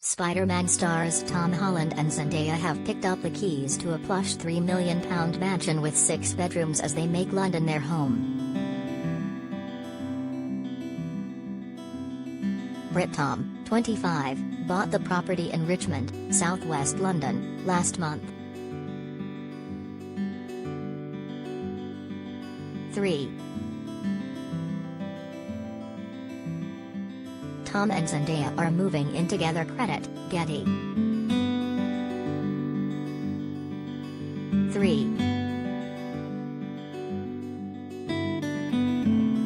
Spider-Man stars Tom Holland and Zendaya have picked up the keys to a plush £3 million mansion with 6 bedrooms as they make London their home. Brit Tom, 25, bought the property in Richmond, southwest London, last month. 3. Tom and Zendaya are moving in togetherCredit, Getty. 3.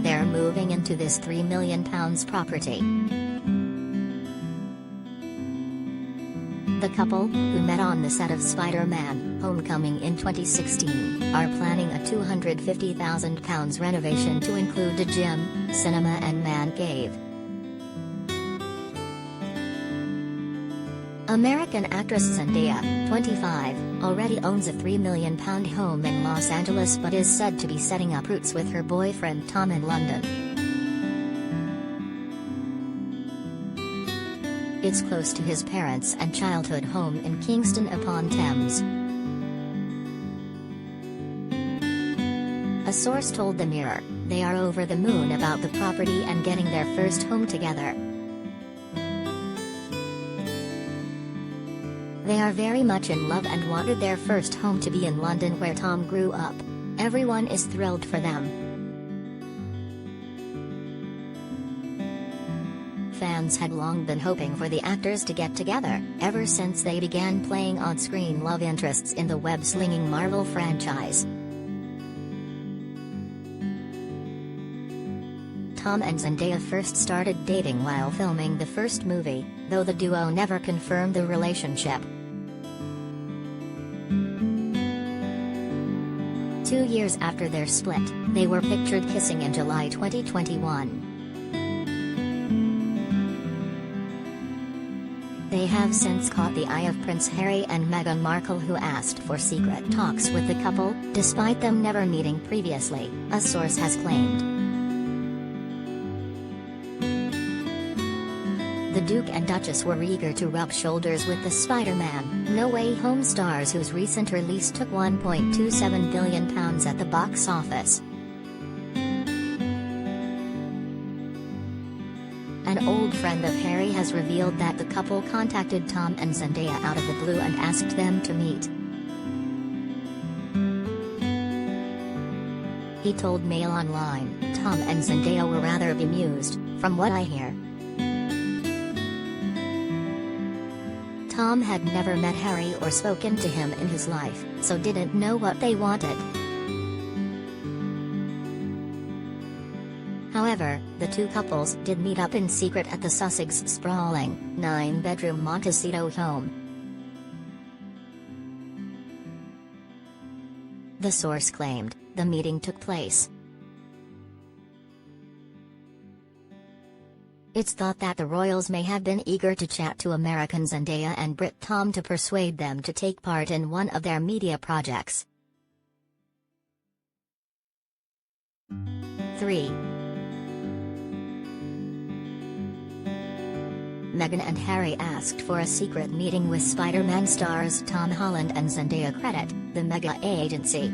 They're moving into this £3 million property. The couple, who met on the set of Spider-Man: Homecoming in 2016, are planning a £250,000 renovation to include a gym, cinema and man cave. American actress Zendaya, 25, already owns a £3 million home in Los Angeles but is said to be setting up roots with her boyfriend Tom in London. It's close to his parents' and childhood home in Kingston upon Thames. A source told the Mirror, they are over the moon about the property and getting their first home together. They are very much in love and wanted their first home to be in London where Tom grew up. Everyone is thrilled for them. Fans had long been hoping for the actors to get together, ever since they began playing on-screen love interests in the web-slinging Marvel franchise. Tom and Zendaya first started dating while filming the first movie, though the duo never confirmed the relationship. 2 years after their split, they were pictured kissing in July 2021. They have since caught the eye of Prince Harry and Meghan Markle, who asked for secret talks with the couple, despite them never meeting previously, a source has claimed. The Duke and Duchess were eager to rub shoulders with the Spider-Man: No Way Home stars, whose recent release took £1.27 billion at the box office. An old friend of Harry has revealed that the couple contacted Tom and Zendaya out of the blue and asked them to meet. He told Mail Online, "Tom and Zendaya were rather bemused, from what I hear. Tom had never met Harry or spoken to him in his life, so didn't know what they wanted." However, the two couples did meet up in secret at the Sussex sprawling, 9-bedroom Montecito home. The source claimed, the meeting took place. It's thought that the royals may have been eager to chat to American Zendaya and Brit Tom to persuade them to take part in one of their media projects. 3. Meghan and Harry asked for a secret meeting with Spider-Man stars Tom Holland and Zendaya, credit the mega agency.